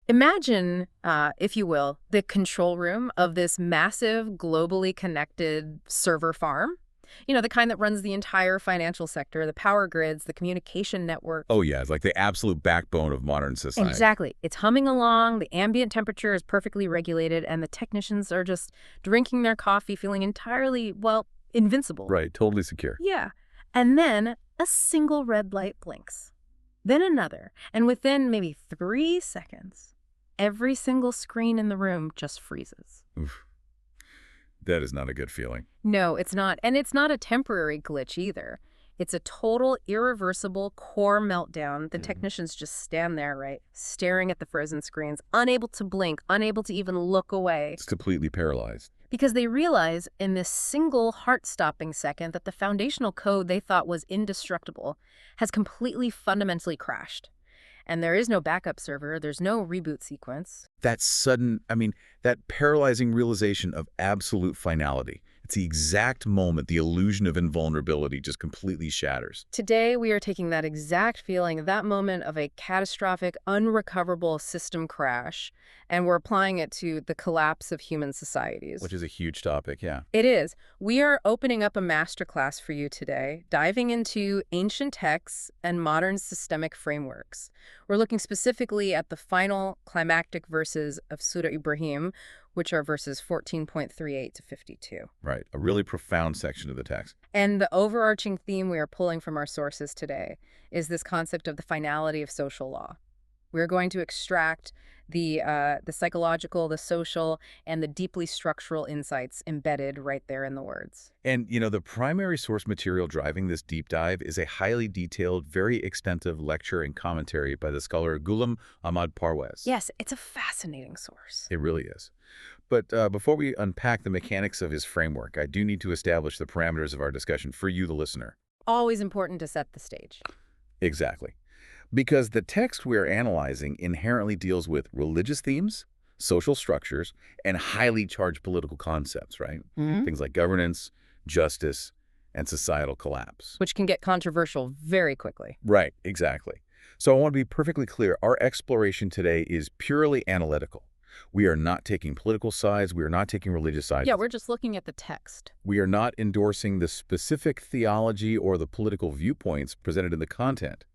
Imagine, if you will, the control room of this massive, globally connected server farm. You know, the kind that runs the entire financial sector, the power grids, the communication networks. Oh, yeah, it's like the absolute backbone of modern society. Exactly. It's humming along, the ambient temperature is perfectly regulated, and the technicians are just drinking their coffee, feeling entirely, well, invincible. Right, totally secure. Yeah. And then a single red light blinks. Then another. And within maybe 3 seconds, every single screen in the room just freezes. Oof. That is not a good feeling. No, it's not. And it's not a temporary glitch either. It's a total, irreversible core meltdown. The technicians just stand there, right, staring at the frozen screens, unable to blink, unable to even look away. It's completely paralyzed. Because they realize in this single heart-stopping second that the foundational code they thought was indestructible has completely fundamentally crashed. And there is no backup server, there's no reboot sequence. That sudden, that paralyzing realization of absolute finality. It's the exact moment the illusion of invulnerability just completely shatters. Today, we are taking that exact feeling, that moment of a catastrophic, unrecoverable system crash, and we're applying it to the collapse of human societies. Which is a huge topic, yeah. It is. We are opening up a masterclass for you today, diving into ancient texts and modern systemic frameworks. We're looking specifically at the final climactic verses of Surah Ibrahim, which are verses 14.38 to 52. Right, a really profound section of the text. And the overarching theme we are pulling from our sources today is this concept of the finality of social law. We're going to extract the psychological, the social, and the deeply structural insights embedded right there in the words. And, the primary source material driving this deep dive is a highly detailed, very extensive lecture and commentary by the scholar Ghulam Ahmad Parwez. Yes, it's a fascinating source. It really is. But before we unpack the mechanics of his framework, I do need to establish the parameters of our discussion for you, the listener. Always important to set the stage. Exactly. Because the text we're analyzing inherently deals with religious themes, social structures, and highly charged political concepts, right? Things like governance, justice, and societal collapse. Which can get controversial very quickly. Right, exactly. So I want to be perfectly clear. Our exploration today is purely analytical. We are not taking political sides. We are not taking religious sides. Yeah, we're just looking at the text. We are not endorsing the specific theology or the political viewpoints presented in the content.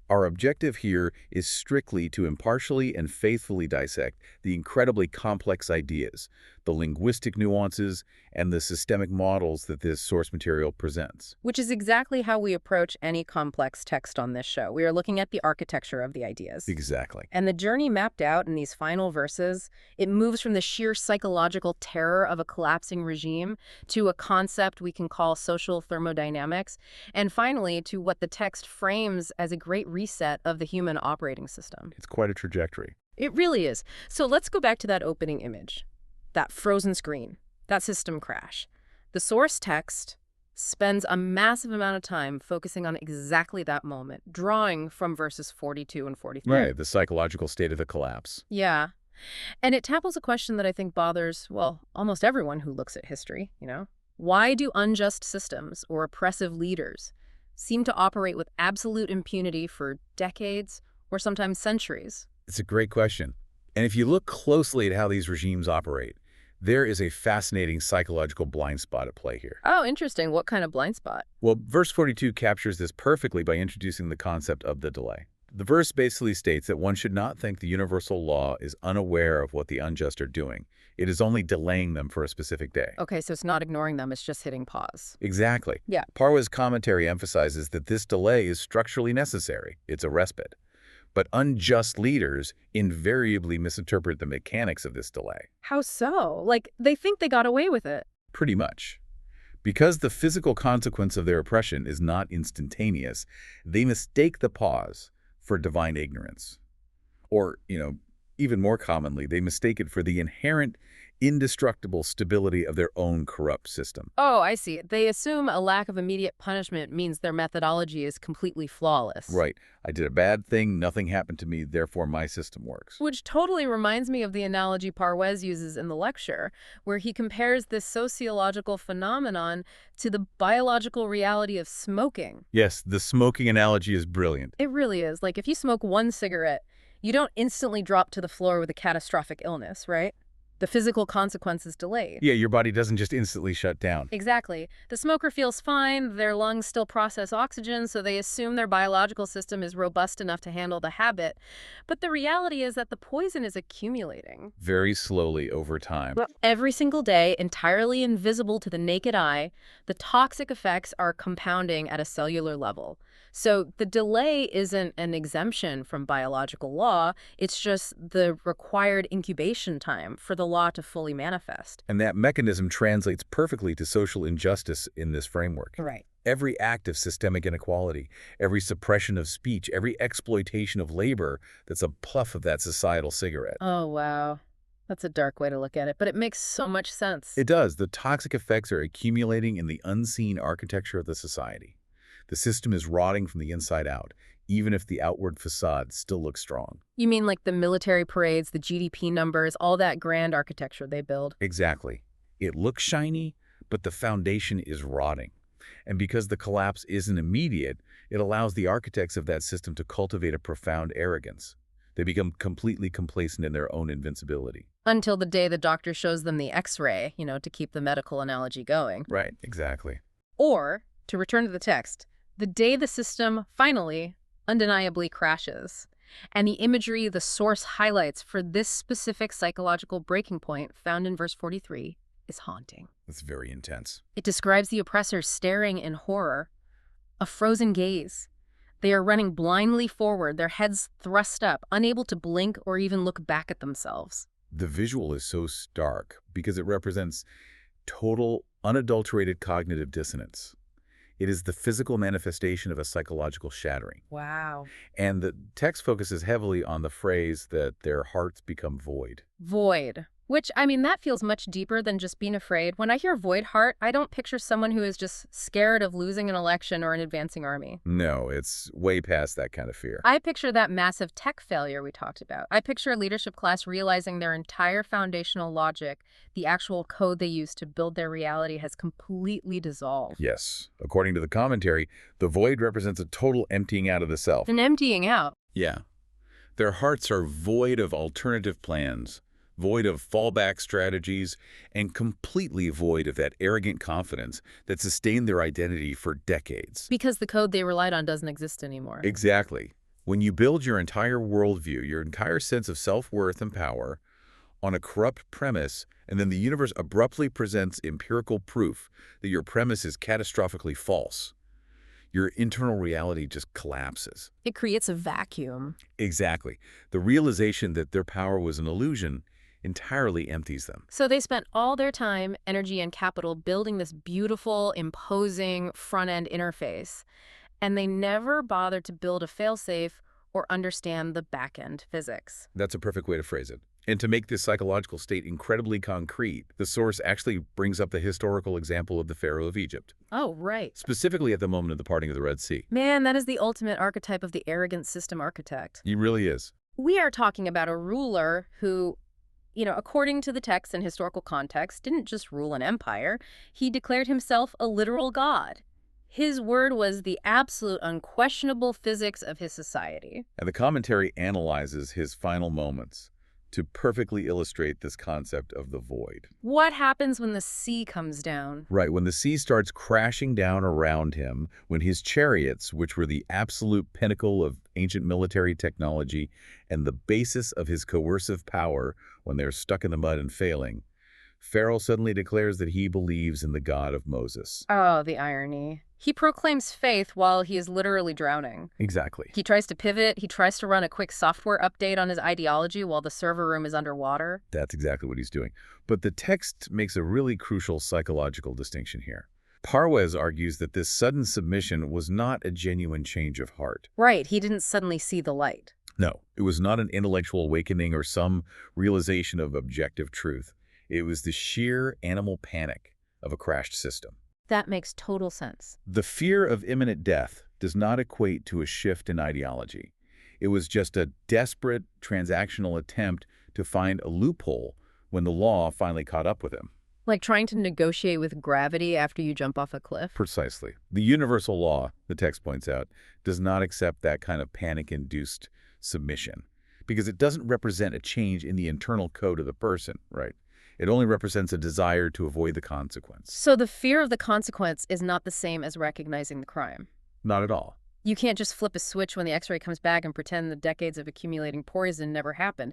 Our objective here is strictly to impartially and faithfully dissect the incredibly complex ideas, the linguistic nuances, and the systemic models that this source material presents. Which is exactly how we approach any complex text on this show. We are looking at the architecture of the ideas. Exactly. And the journey mapped out in these final verses, it moves from the sheer psychological terror of a collapsing regime to a concept we can call social thermodynamics, and finally to what the text frames as a great reset of the human operating system. It's quite a trajectory. It really is. So let's go back to that opening image, that frozen screen, that system crash. The source text spends a massive amount of time focusing on exactly that moment, drawing from verses 42 and 43. Right, the psychological state of the collapse. Yeah. And it tackles a question that I think bothers, well, almost everyone who looks at history, Why do unjust systems or oppressive leaders seem to operate with absolute impunity for decades or sometimes centuries? It's a great question. And if you look closely at how these regimes operate, there is a fascinating psychological blind spot at play here. Oh, interesting. What kind of blind spot? Well, verse 42 captures this perfectly by introducing the concept of the delay. The verse basically states that one should not think the universal law is unaware of what the unjust are doing. It is only delaying them for a specific day. Okay, so it's not ignoring them, it's just hitting pause. Exactly. Yeah. Parwez's commentary emphasizes that this delay is structurally necessary. It's a respite. But unjust leaders invariably misinterpret the mechanics of this delay. How so? Like, they think they got away with it. Pretty much. Because the physical consequence of their oppression is not instantaneous, they mistake the pause for divine ignorance. Or, even more commonly, they mistake it for the inherent, indestructible stability of their own corrupt system. Oh, I see. They assume a lack of immediate punishment means their methodology is completely flawless. Right. I did a bad thing, nothing happened to me, therefore my system works. Which totally reminds me of the analogy Parwez uses in the lecture, where he compares this sociological phenomenon to the biological reality of smoking. Yes, the smoking analogy is brilliant. It really is. Like, if you smoke one cigarette, You don't instantly drop to the floor with a catastrophic illness, right? The physical consequence is delayed. Yeah, your body doesn't just instantly shut down. Exactly. The smoker feels fine, their lungs still process oxygen, so they assume their biological system is robust enough to handle the habit. But the reality is that the poison is accumulating. Very slowly over time. Well, every single day, entirely invisible to the naked eye, the toxic effects are compounding at a cellular level. So the delay isn't an exemption from biological law, it's just the required incubation time for the law to fully manifest. And that mechanism translates perfectly to social injustice in this framework. Right. Every act of systemic inequality, every suppression of speech, every exploitation of labor that's a puff of that societal cigarette. Oh, wow. That's a dark way to look at it, but it makes so much sense. It does. The toxic effects are accumulating in the unseen architecture of the society. The system is rotting from the inside out, even if the outward facade still looks strong. You mean like the military parades, the GDP numbers, all that grand architecture they build? Exactly. It looks shiny, but the foundation is rotting. And because the collapse isn't immediate, it allows the architects of that system to cultivate a profound arrogance. They become completely complacent in their own invincibility. Until the day the doctor shows them the X-ray, to keep the medical analogy going. Right, exactly. Or, to return to the text, the day the system finally, undeniably crashes. And the imagery the source highlights for this specific psychological breaking point found in verse 43 is haunting. It's very intense. It describes the oppressors staring in horror, a frozen gaze. They are running blindly forward, their heads thrust up, unable to blink or even look back at themselves. The visual is so stark because it represents total, unadulterated cognitive dissonance. It is the physical manifestation of a psychological shattering. Wow. And the text focuses heavily on the phrase that their hearts become void. Void. Which, that feels much deeper than just being afraid. When I hear void heart, I don't picture someone who is just scared of losing an election or an advancing army. No, it's way past that kind of fear. I picture that massive tech failure we talked about. I picture a leadership class realizing their entire foundational logic, the actual code they use to build their reality, has completely dissolved. Yes. According to the commentary, the void represents a total emptying out of the self. An emptying out. Yeah. Their hearts are void of alternative plans, void of fallback strategies, and completely void of that arrogant confidence that sustained their identity for decades. Because the code they relied on doesn't exist anymore. Exactly. When you build your entire worldview, your entire sense of self-worth and power, on a corrupt premise, and then the universe abruptly presents empirical proof that your premise is catastrophically false, your internal reality just collapses. It creates a vacuum. Exactly. The realization that their power was an illusion entirely empties them. So they spent all their time, energy, and capital building this beautiful, imposing front-end interface, and they never bothered to build a failsafe or understand the back-end physics. That's a perfect way to phrase it. And to make this psychological state incredibly concrete, the source actually brings up the historical example of the Pharaoh of Egypt. Oh, right. Specifically at the moment of the parting of the Red Sea. Man, that is the ultimate archetype of the arrogant system architect. He really is. We are talking about a ruler who, according to the text and historical context, didn't just rule an empire. He declared himself a literal god. His word was the absolute unquestionable physics of his society. And the commentary analyzes his final moments to perfectly illustrate this concept of the void. What happens when the sea comes down? Right, when the sea starts crashing down around him, when his chariots, which were the absolute pinnacle of ancient military technology and the basis of his coercive power, when they're stuck in the mud and failing, Pharaoh suddenly declares that he believes in the God of Moses. Oh, the irony. He proclaims faith while he is literally drowning. Exactly. He tries to pivot. He tries to run a quick software update on his ideology while the server room is underwater. That's exactly what he's doing. But the text makes a really crucial psychological distinction here. Parwez argues that this sudden submission was not a genuine change of heart. Right, he didn't suddenly see the light. No, it was not an intellectual awakening or some realization of objective truth. It was the sheer animal panic of a crashed system. That makes total sense. The fear of imminent death does not equate to a shift in ideology. It was just a desperate transactional attempt to find a loophole when the law finally caught up with him. Like trying to negotiate with gravity after you jump off a cliff? Precisely. The universal law, the text points out, does not accept that kind of panic-induced submission, because it doesn't represent a change in the internal code of the person, right? It only represents a desire to avoid the consequence. So the fear of the consequence is not the same as recognizing the crime. Not at all. You can't just flip a switch when the x-ray comes back and pretend the decades of accumulating poison never happened.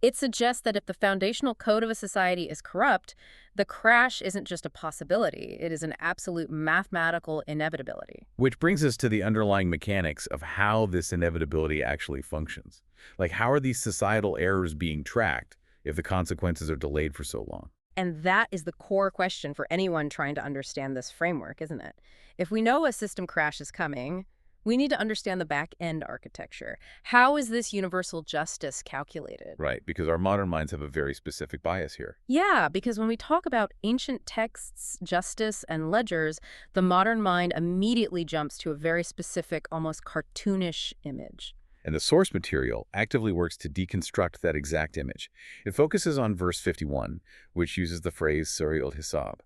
It suggests that if the foundational code of a society is corrupt, the crash isn't just a possibility. It is an absolute mathematical inevitability. Which brings us to the underlying mechanics of how this inevitability actually functions. Like, how are these societal errors being tracked if the consequences are delayed for so long? And that is the core question for anyone trying to understand this framework, isn't it? If we know a system crash is coming, we need to understand the back-end architecture. How is this universal justice calculated? Right, because our modern minds have a very specific bias here. Yeah, because when we talk about ancient texts, justice, and ledgers, the modern mind immediately jumps to a very specific, almost cartoonish image. And the source material actively works to deconstruct that exact image. It focuses on verse 51, which uses the phrase Suri al-Hisab.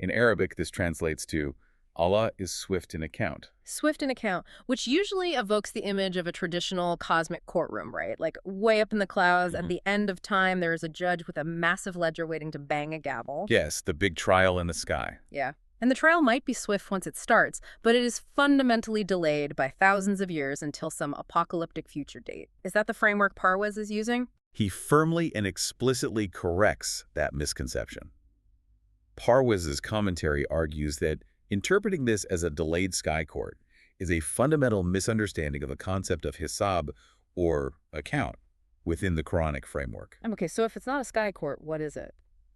In Arabic, this translates to, Allah is swift in account. Swift in account, which usually evokes the image of a traditional cosmic courtroom, right? Like way up in the clouds, at the end of time, there is a judge with a massive ledger waiting to bang a gavel. Yes, the big trial in the sky. Yeah. And the trial might be swift once it starts, but it is fundamentally delayed by thousands of years until some apocalyptic future date. Is that the framework Parwez is using? He firmly and explicitly corrects that misconception. Parwez's commentary argues that interpreting this as a delayed sky court is a fundamental misunderstanding of the concept of hisab, or account, within the Quranic framework. Okay, so if it's not a sky court, what is it?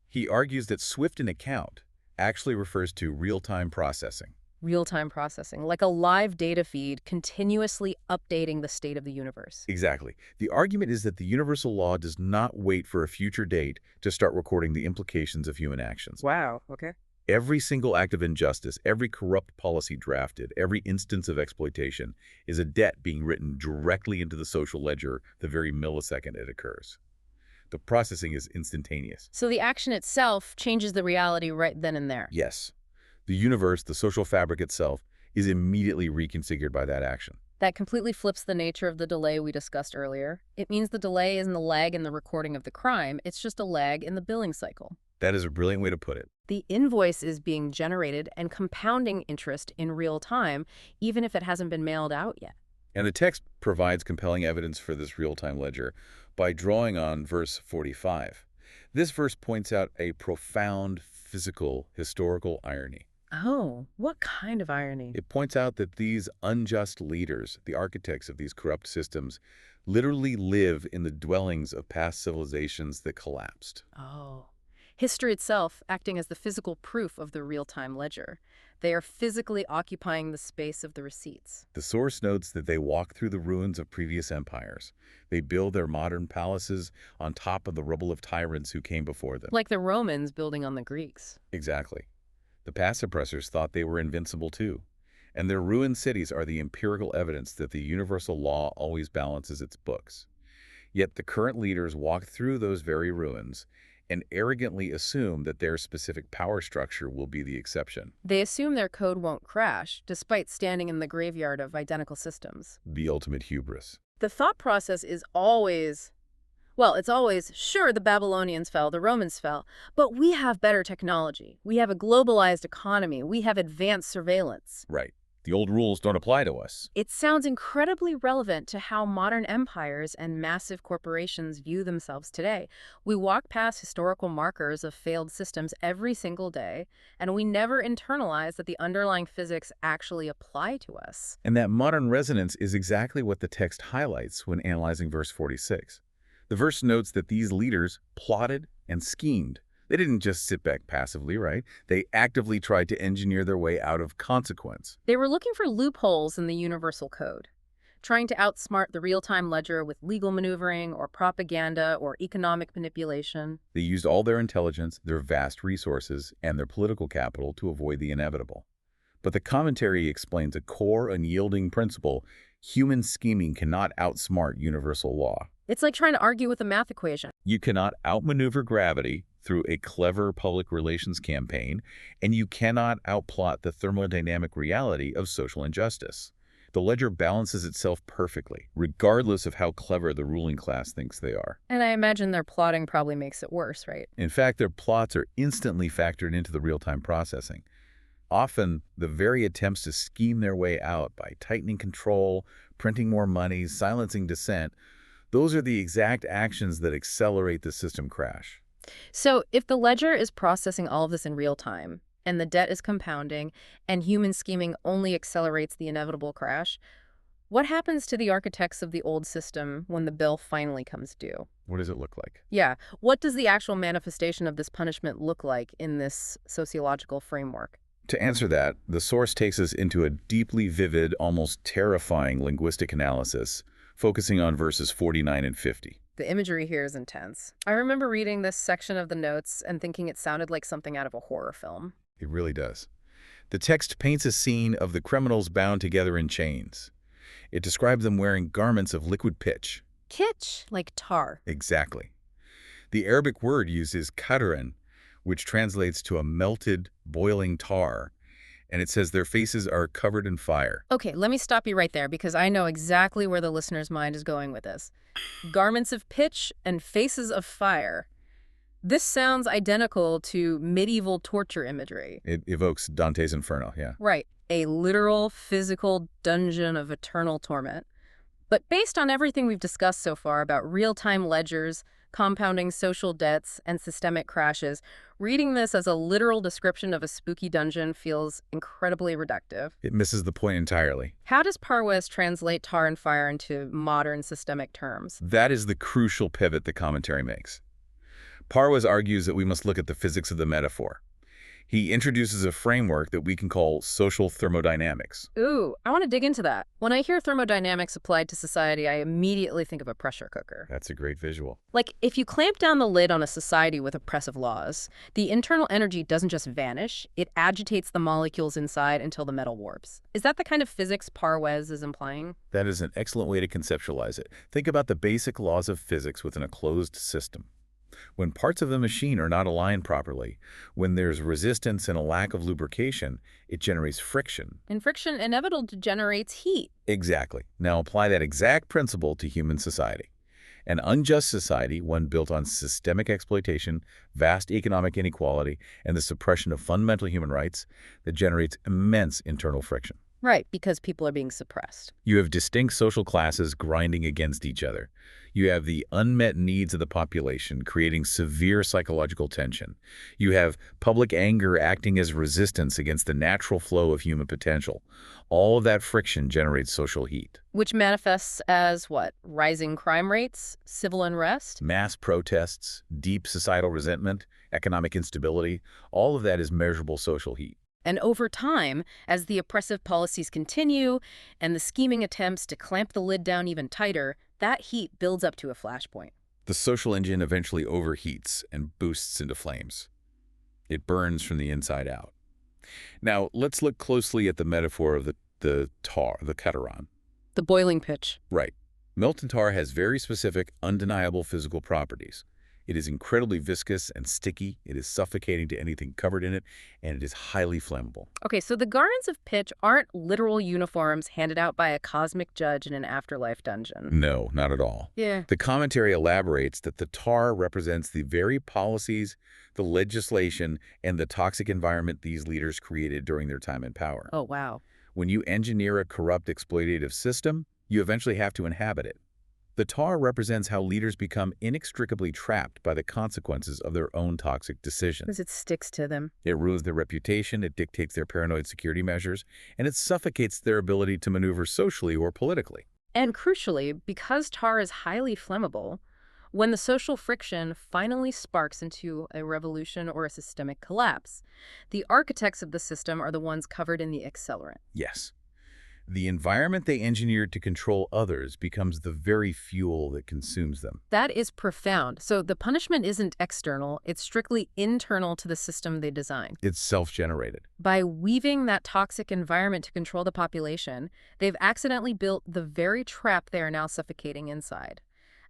He argues that swift in account actually refers to real-time processing. Real-time processing, like a live data feed continuously updating the state of the universe. Exactly. The argument is that the universal law does not wait for a future date to start recording the implications of human actions. Wow, okay. Every single act of injustice, every corrupt policy drafted, every instance of exploitation is a debt being written directly into the social ledger the very millisecond it occurs. The processing is instantaneous. So the action itself changes the reality right then and there. Yes. The universe, the social fabric itself, is immediately reconfigured by that action. That completely flips the nature of the delay we discussed earlier. It means the delay isn't a lag in the recording of the crime, it's just a lag in the billing cycle. That is a brilliant way to put it. The invoice is being generated and compounding interest in real time, even if it hasn't been mailed out yet. And the text provides compelling evidence for this real-time ledger by drawing on verse 45. This verse points out a profound physical, historical irony. Oh, what kind of irony? It points out that these unjust leaders, the architects of these corrupt systems, literally live in the dwellings of past civilizations that collapsed. Oh. History itself acting as the physical proof of the real-time ledger. They are physically occupying the space of the receipts. The source notes that they walk through the ruins of previous empires. They build their modern palaces on top of the rubble of tyrants who came before them. Like the Romans building on the Greeks. Exactly. The past oppressors thought they were invincible too. And their ruined cities are the empirical evidence that the universal law always balances its books. Yet the current leaders walk through those very ruins and arrogantly assume that their specific power structure will be the exception. They assume their code won't crash, despite standing in the graveyard of identical systems. The ultimate hubris. The thought process is always, well, it's always, sure, the Babylonians fell, the Romans fell, but we have better technology. We have a globalized economy. We have advanced surveillance. Right. The old rules don't apply to us. It sounds incredibly relevant to how modern empires and massive corporations view themselves today. We walk past historical markers of failed systems every single day, and we never internalize that the underlying physics actually apply to us. And that modern resonance is exactly what the text highlights when analyzing verse 46. The verse notes that these leaders plotted and schemed. They didn't just sit back passively, right? They actively tried to engineer their way out of consequence. They were looking for loopholes in the universal code, trying to outsmart the real-time ledger with legal maneuvering or propaganda or economic manipulation. They used all their intelligence, their vast resources, and their political capital to avoid the inevitable. But the commentary explains a core, unyielding principle: human scheming cannot outsmart universal law. It's like trying to argue with a math equation. You cannot outmaneuver gravity through a clever public relations campaign, and you cannot outplot the thermodynamic reality of social injustice. The ledger balances itself perfectly, regardless of how clever the ruling class thinks they are. And I imagine their plotting probably makes it worse, right? In fact, their plots are instantly factored into the real-time processing. Often, the very attempts to scheme their way out by tightening control, printing more money, silencing dissent, those are the exact actions that accelerate the system crash. So if the ledger is processing all of this in real time, and the debt is compounding, and human scheming only accelerates the inevitable crash, what happens to the architects of the old system when the bill finally comes due? What does it look like? Yeah, what does the actual manifestation of this punishment look like in this sociological framework? To answer that, the source takes us into a deeply vivid, almost terrifying linguistic analysis, focusing on verses 49 and 50. The imagery here is intense. I remember reading this section of the notes and thinking it sounded like something out of a horror film. It really does. The text paints a scene of the criminals bound together in chains. It describes them wearing garments of liquid pitch. Kitsch, like tar. Exactly. The Arabic word used is qadran, which translates to a melted, boiling tar, and it says their faces are covered in fire. Okay, let me stop you right there because I know exactly where the listener's mind is going with this. Garments of pitch and faces of fire. This sounds identical to medieval torture imagery. It evokes Dante's Inferno, yeah. Right, a literal, physical dungeon of eternal torment. But based on everything we've discussed so far about real-time ledgers, compounding social debts, and systemic crashes, reading this as a literal description of a spooky dungeon feels incredibly reductive. It misses the point entirely. How does Parwez translate tar and fire into modern systemic terms? That is the crucial pivot the commentary makes. Parwez argues that we must look at the physics of the metaphor. He introduces a framework that we can call social thermodynamics. Ooh, I want to dig into that. When I hear thermodynamics applied to society, I immediately think of a pressure cooker. That's a great visual. Like, if you clamp down the lid on a society with oppressive laws, the internal energy doesn't just vanish, it agitates the molecules inside until the metal warps. Is that the kind of physics Parwez is implying? That is an excellent way to conceptualize it. Think about the basic laws of physics within a closed system. When parts of the machine are not aligned properly, when there's resistance and a lack of lubrication, it generates friction. And friction inevitably generates heat. Exactly. Now apply that exact principle to human society. An unjust society, one built on systemic exploitation, vast economic inequality, and the suppression of fundamental human rights, that generates immense internal friction. Right, because people are being suppressed. You have distinct social classes grinding against each other. You have the unmet needs of the population creating severe psychological tension. You have public anger acting as resistance against the natural flow of human potential. All of that friction generates social heat. Which manifests as what? Rising crime rates? Civil unrest? Mass protests, deep societal resentment, economic instability, all of that is measurable social heat. And over time, as the oppressive policies continue and the scheming attempts to clamp the lid down even tighter, that heat builds up to a flashpoint. The social engine eventually overheats and boosts into flames. It burns from the inside out. Now, let's look closely at the metaphor of the tar, the qadran. The boiling pitch. Right. Molten tar has very specific, undeniable physical properties. It is incredibly viscous and sticky, it is suffocating to anything covered in it, and it is highly flammable. Okay, so the garments of pitch aren't literal uniforms handed out by a cosmic judge in an afterlife dungeon. No, not at all. Yeah. The commentary elaborates that the tar represents the very policies, the legislation, and the toxic environment these leaders created during their time in power. Oh, wow. When you engineer a corrupt, exploitative system, you eventually have to inhabit it. The tar represents how leaders become inextricably trapped by the consequences of their own toxic decisions. Because it sticks to them. It ruins their reputation, it dictates their paranoid security measures, and it suffocates their ability to maneuver socially or politically. And crucially, because tar is highly flammable, when the social friction finally sparks into a revolution or a systemic collapse, the architects of the system are the ones covered in the accelerant. Yes. The environment they engineered to control others becomes the very fuel that consumes them. That is profound. So the punishment isn't external, it's strictly internal to the system they designed. It's self-generated. By weaving that toxic environment to control the population, they've accidentally built the very trap they are now suffocating inside.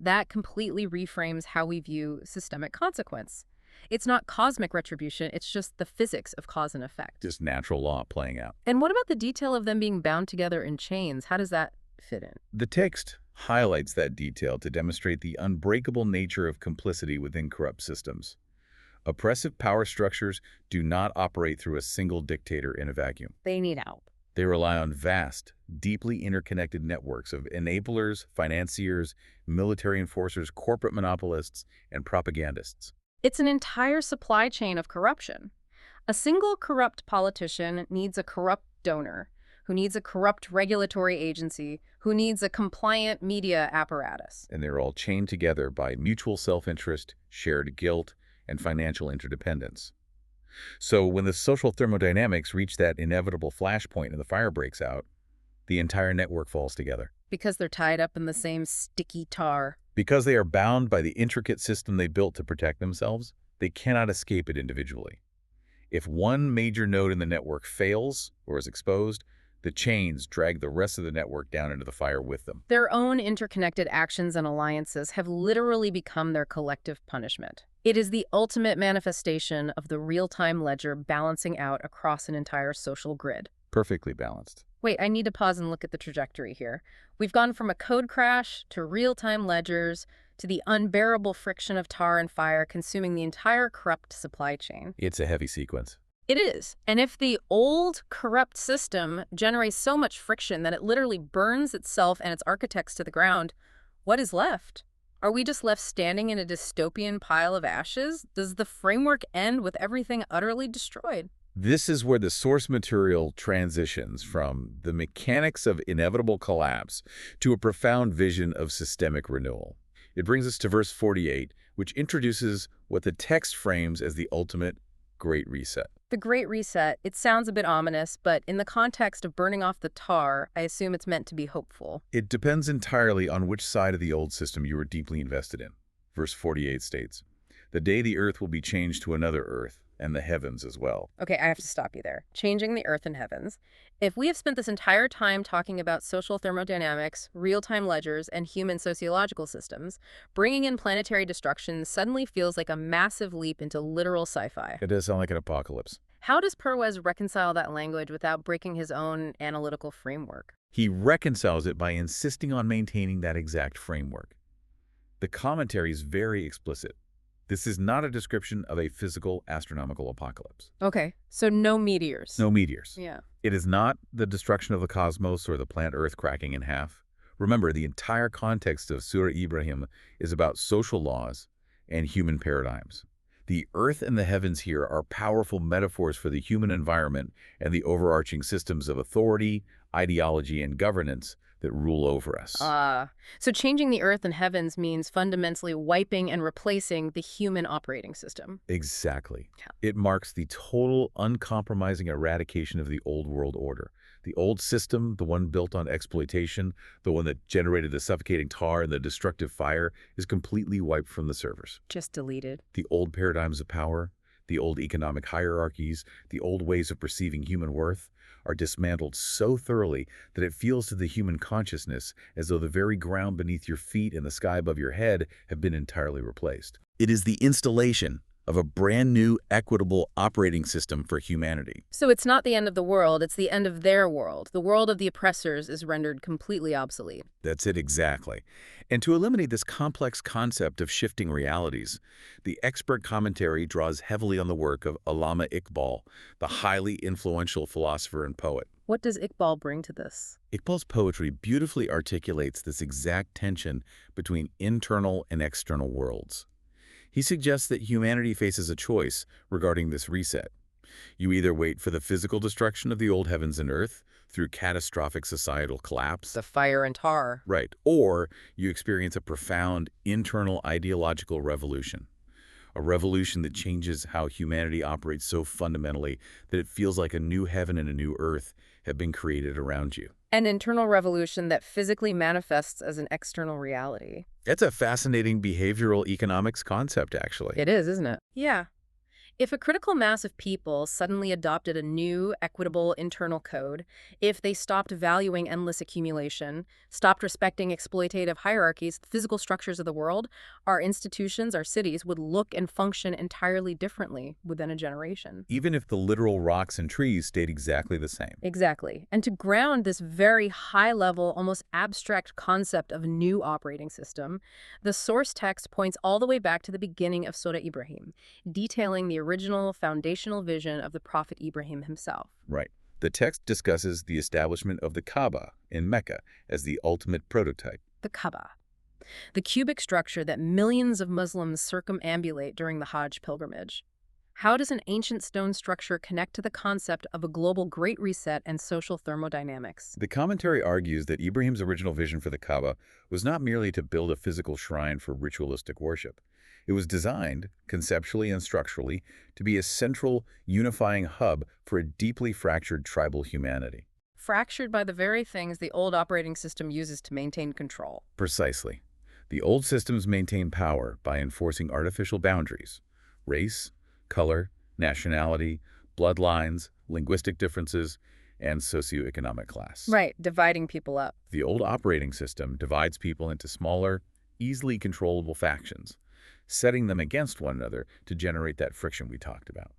That completely reframes how we view systemic consequence. It's not cosmic retribution, it's just the physics of cause and effect. Just natural law playing out. And what about the detail of them being bound together in chains? How does that fit in? The text highlights that detail to demonstrate the unbreakable nature of complicity within corrupt systems. Oppressive power structures do not operate through a single dictator in a vacuum. They need help. They rely on vast, deeply interconnected networks of enablers, financiers, military enforcers, corporate monopolists, and propagandists. It's an entire supply chain of corruption. A single corrupt politician needs a corrupt donor, who needs a corrupt regulatory agency, who needs a compliant media apparatus. And they're all chained together by mutual self-interest, shared guilt, and financial interdependence. So when the social thermodynamics reach that inevitable flashpoint and the fire breaks out, the entire network falls together. Because they're tied up in the same sticky tar. Because they are bound by the intricate system they built to protect themselves, they cannot escape it individually. If one major node in the network fails or is exposed, the chains drag the rest of the network down into the fire with them. Their own interconnected actions and alliances have literally become their collective punishment. It is the ultimate manifestation of the real-time ledger balancing out across an entire social grid. Perfectly balanced. Wait, I need to pause and look at the trajectory here. We've gone from a code crash to real-time ledgers to the unbearable friction of tar and fire consuming the entire corrupt supply chain. It's a heavy sequence. It is. And if the old, corrupt system generates so much friction that it literally burns itself and its architects to the ground, what is left? Are we just left standing in a dystopian pile of ashes? Does the framework end with everything utterly destroyed? This is where the source material transitions from the mechanics of inevitable collapse to a profound vision of systemic renewal. It brings us to verse 48, which introduces what the text frames as the ultimate Great Reset. The Great Reset, it sounds a bit ominous, but in the context of burning off the tar, I assume it's meant to be hopeful. It depends entirely on which side of the old system you are deeply invested in. Verse 48 states, "The day the earth will be changed to another earth, and the heavens as well." Okay, I have to stop you there. Changing the earth and heavens. If we have spent this entire time talking about social thermodynamics, real-time ledgers, and human sociological systems, bringing in planetary destruction suddenly feels like a massive leap into literal sci-fi. It does sound like an apocalypse. How does Parwez reconcile that language without breaking his own analytical framework? He reconciles it by insisting on maintaining that exact framework. The commentary is very explicit. This is not a description of a physical astronomical apocalypse. Okay, so no meteors. No meteors. Yeah. It is not the destruction of the cosmos or the planet Earth cracking in half. Remember, the entire context of Surah Ibrahim is about social laws and human paradigms. The earth and the heavens here are powerful metaphors for the human environment and the overarching systems of authority, ideology, and governance that rule over us. So changing the earth and heavens means fundamentally wiping and replacing the human operating system. Exactly. Yeah. It marks the total, uncompromising eradication of the old world order. The old system, the one built on exploitation, the one that generated the suffocating tar and the destructive fire, is completely wiped from the servers. Just deleted. The old paradigms of power, the old economic hierarchies, the old ways of perceiving human worth, are dismantled so thoroughly that it feels to the human consciousness as though the very ground beneath your feet and the sky above your head have been entirely replaced. It is the installation of a brand new, equitable operating system for humanity. So it's not the end of the world, it's the end of their world. The world of the oppressors is rendered completely obsolete. That's it exactly. And to eliminate this complex concept of shifting realities, the expert commentary draws heavily on the work of Allama Iqbal, the highly influential philosopher and poet. What does Iqbal bring to this? Iqbal's poetry beautifully articulates this exact tension between internal and external worlds. He suggests that humanity faces a choice regarding this reset. You either wait for the physical destruction of the old heavens and earth through catastrophic societal collapse. The fire and tar. Right. Or you experience a profound internal ideological revolution. A revolution that changes how humanity operates so fundamentally that it feels like a new heaven and a new earth have been created around you. An internal revolution that physically manifests as an external reality. That's a fascinating behavioral economics concept, actually. It is, isn't it? Yeah. If a critical mass of people suddenly adopted a new, equitable internal code, if they stopped valuing endless accumulation, stopped respecting exploitative hierarchies, the physical structures of the world, our institutions, our cities would look and function entirely differently within a generation. Even if the literal rocks and trees stayed exactly the same. Exactly. And to ground this very high-level, almost abstract concept of a new operating system, the source text points all the way back to the beginning of Surah Ibrahim, detailing the original foundational vision of the Prophet Ibrahim himself. Right. The text discusses the establishment of the Kaaba in Mecca as the ultimate prototype. The Kaaba, the cubic structure that millions of Muslims circumambulate during the Hajj pilgrimage. How does an ancient stone structure connect to the concept of a global Great Reset and social thermodynamics? The commentary argues that Ibrahim's original vision for the Kaaba was not merely to build a physical shrine for ritualistic worship. It was designed, conceptually and structurally, to be a central, unifying hub for a deeply fractured tribal humanity. Fractured by the very things the old operating system uses to maintain control. Precisely. The old systems maintain power by enforcing artificial boundaries: race, color, nationality, bloodlines, linguistic differences, and socioeconomic class. Right, dividing people up. The old operating system divides people into smaller, easily controllable factions, setting them against one another to generate that friction we talked about.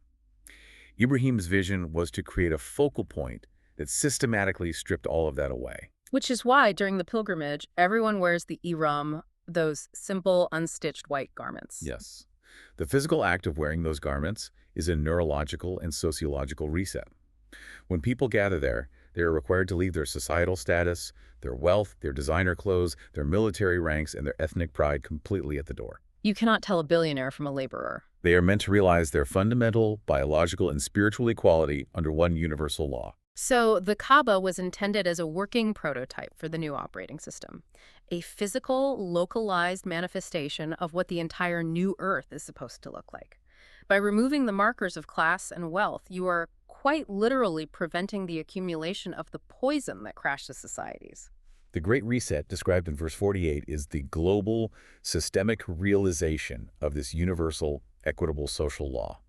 Ibrahim's vision was to create a focal point that systematically stripped all of that away. Which is why, during the pilgrimage, everyone wears the ihram, those simple, unstitched white garments. Yes. The physical act of wearing those garments is a neurological and sociological reset. When people gather there, they are required to leave their societal status, their wealth, their designer clothes, their military ranks, and their ethnic pride completely at the door. You cannot tell a billionaire from a laborer. They are meant to realize their fundamental, biological, and spiritual equality under one universal law. So the Kaaba was intended as a working prototype for the new operating system, a physical, localized manifestation of what the entire new Earth is supposed to look like. By removing the markers of class and wealth, you are quite literally preventing the accumulation of the poison that crashes societies. The Great Reset, described in verse 48, is the global, systemic realization of this universal, equitable social law.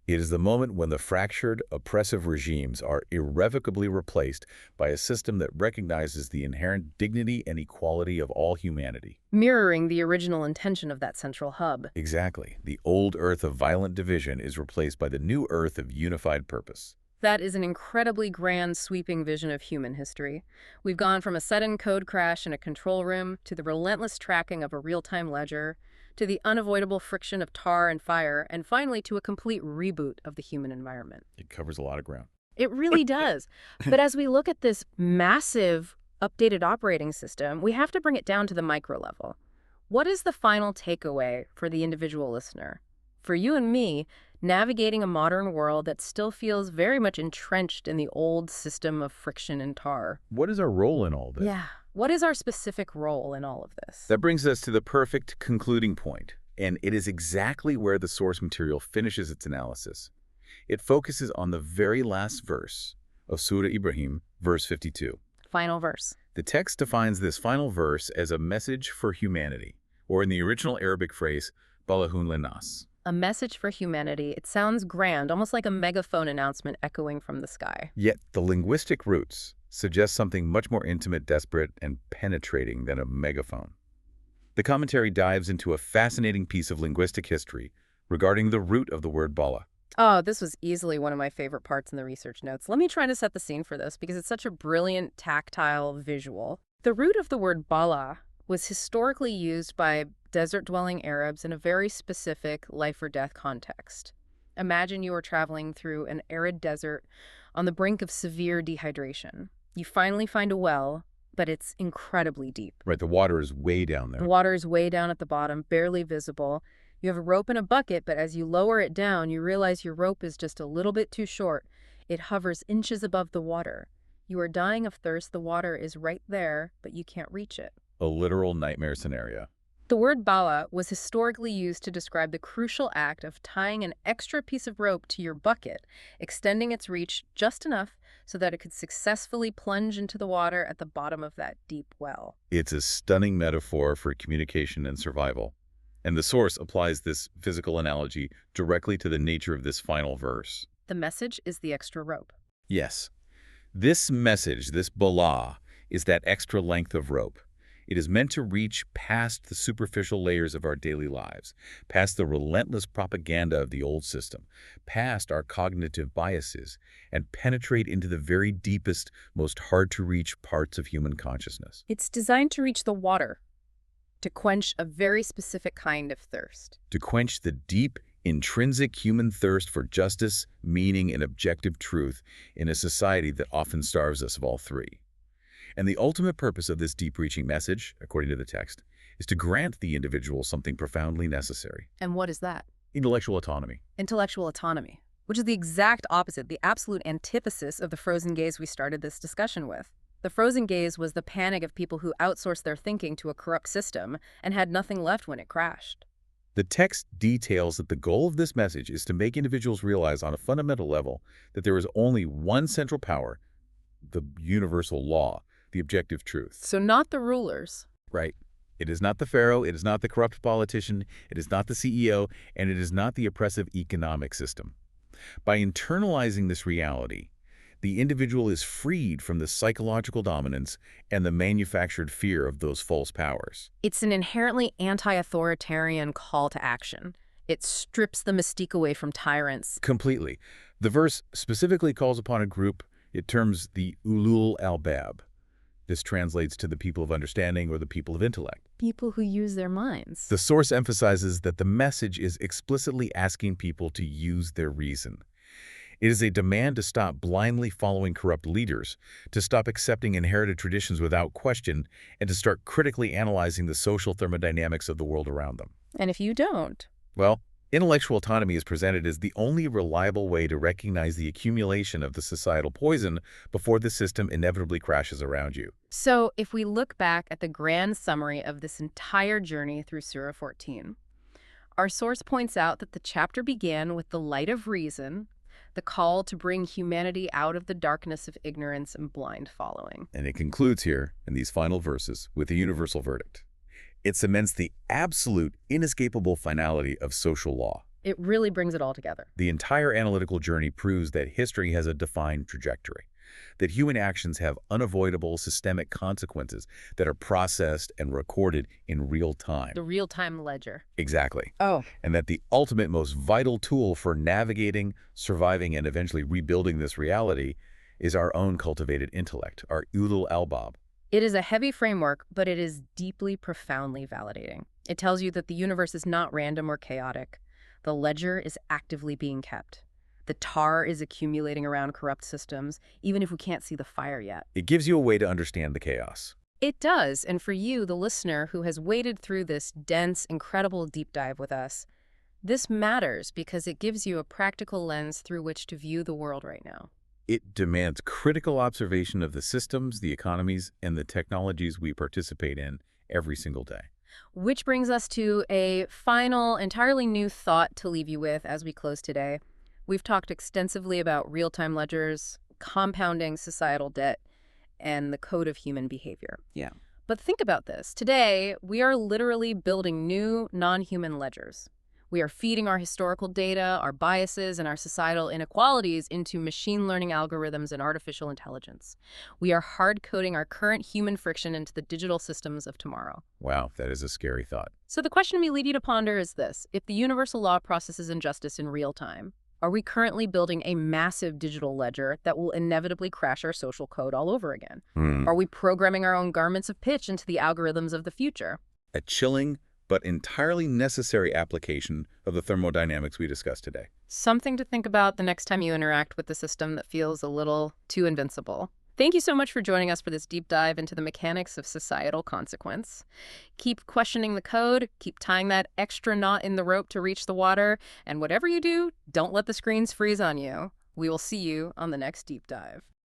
It is the moment when the fractured, oppressive regimes are irrevocably replaced by a system that recognizes the inherent dignity and equality of all humanity. Mirroring the original intention of that central hub. Exactly. The old earth of violent division is replaced by the new earth of unified purpose. That is an incredibly grand, sweeping vision of human history. We've gone from a sudden code crash in a control room to the relentless tracking of a real-time ledger, to the unavoidable friction of tar and fire, and finally to a complete reboot of the human environment. It covers a lot of ground. It really does. But as we look at this massive, updated operating system, we have to bring it down to the micro level. What is the final takeaway for the individual listener? For you and me, navigating a modern world that still feels very much entrenched in the old system of friction and tar. What is our role in all this? Yeah. What is our specific role in all of this? That brings us to the perfect concluding point, and it is exactly where the source material finishes its analysis. It focuses on the very last verse of Surah Ibrahim, verse 52. Final verse. The text defines this final verse as a message for humanity, or in the original Arabic phrase, balahun lenas. A message for humanity. It sounds grand, almost like a megaphone announcement echoing from the sky. Yet the linguistic roots suggest something much more intimate, desperate, and penetrating than a megaphone. The commentary dives into a fascinating piece of linguistic history regarding the root of the word bala. Oh, this was easily one of my favorite parts in the research notes. Let me try to set the scene for this because it's such a brilliant, tactile visual. The root of the word bala was historically used by desert-dwelling Arabs in a very specific life or death context. Imagine you are traveling through an arid desert on the brink of severe dehydration. You finally find a well, but it's incredibly deep. Right, the water is way down there. The water is way down at the bottom, barely visible. You have a rope and a bucket, but as you lower it down, you realize your rope is just a little bit too short. It hovers inches above the water. You are dying of thirst. The water is right there, but you can't reach it. A literal nightmare scenario. The word bala was historically used to describe the crucial act of tying an extra piece of rope to your bucket, extending its reach just enough so that it could successfully plunge into the water at the bottom of that deep well. It's a stunning metaphor for communication and survival. And the source applies this physical analogy directly to the nature of this final verse. The message is the extra rope. Yes, this message, this bala, is that extra length of rope. It is meant to reach past the superficial layers of our daily lives, past the relentless propaganda of the old system, past our cognitive biases, and penetrate into the very deepest, most hard-to-reach parts of human consciousness. It's designed to reach the water, to quench a very specific kind of thirst. To quench the deep, intrinsic human thirst for justice, meaning, and objective truth in a society that often starves us of all three. And the ultimate purpose of this deep-reaching message, according to the text, is to grant the individual something profoundly necessary. And what is that? Intellectual autonomy. Intellectual autonomy, which is the exact opposite, the absolute antithesis of the frozen gaze we started this discussion with. The frozen gaze was the panic of people who outsourced their thinking to a corrupt system and had nothing left when it crashed. The text details that the goal of this message is to make individuals realize on a fundamental level that there is only one central power, the universal law, the objective truth. So not the rulers. Right. It is not the pharaoh, it is not the corrupt politician, it is not the CEO, and it is not the oppressive economic system. By internalizing this reality, the individual is freed from the psychological dominance and the manufactured fear of those false powers. It's an inherently anti-authoritarian call to action. It strips the mystique away from tyrants. Completely. The verse specifically calls upon a group it terms the ulul albab. This translates to the people of understanding or the people of intellect. People who use their minds. The source emphasizes that the message is explicitly asking people to use their reason. It is a demand to stop blindly following corrupt leaders, to stop accepting inherited traditions without question, and to start critically analyzing the social thermodynamics of the world around them. And if you don't? Well, intellectual autonomy is presented as the only reliable way to recognize the accumulation of the societal poison before the system inevitably crashes around you. So if we look back at the grand summary of this entire journey through Surah 14, our source points out that the chapter began with the light of reason, the call to bring humanity out of the darkness of ignorance and blind following. And it concludes here, in these final verses, with a universal verdict. It cements the absolute, inescapable finality of social law. It really brings it all together. The entire analytical journey proves that history has a defined trajectory, that human actions have unavoidable systemic consequences that are processed and recorded in real time. The real-time ledger. Exactly. Oh. And that the ultimate, most vital tool for navigating, surviving, and eventually rebuilding this reality is our own cultivated intellect, our ulul albab. It is a heavy framework, but it is deeply, profoundly validating. It tells you that the universe is not random or chaotic. The ledger is actively being kept. The tar is accumulating around corrupt systems, even if we can't see the fire yet. It gives you a way to understand the chaos. It does, and for you, the listener, who has waded through this dense, incredible deep dive with us, this matters because it gives you a practical lens through which to view the world right now. It demands critical observation of the systems, the economies, and the technologies we participate in every single day. Which brings us to a final, entirely new thought to leave you with as we close today. We've talked extensively about real-time ledgers, compounding societal debt, and the code of human behavior. Yeah. But think about this. Today, we are literally building new non-human ledgers. We are feeding our historical data, our biases, and our societal inequalities into machine learning algorithms and artificial intelligence. We are hard-coding our current human friction into the digital systems of tomorrow. Wow, that is a scary thought. So the question we leave you to ponder is this. If the universal law processes injustice in real time, are we currently building a massive digital ledger that will inevitably crash our social code all over again? Are we programming our own garments of pitch into the algorithms of the future? A chilling but entirely necessary application of the thermodynamics we discussed today. Something to think about the next time you interact with the system that feels a little too invincible. Thank you so much for joining us for this deep dive into the mechanics of societal consequence. Keep questioning the code, keep tying that extra knot in the rope to reach the water, and whatever you do, don't let the screens freeze on you. We will see you on the next deep dive.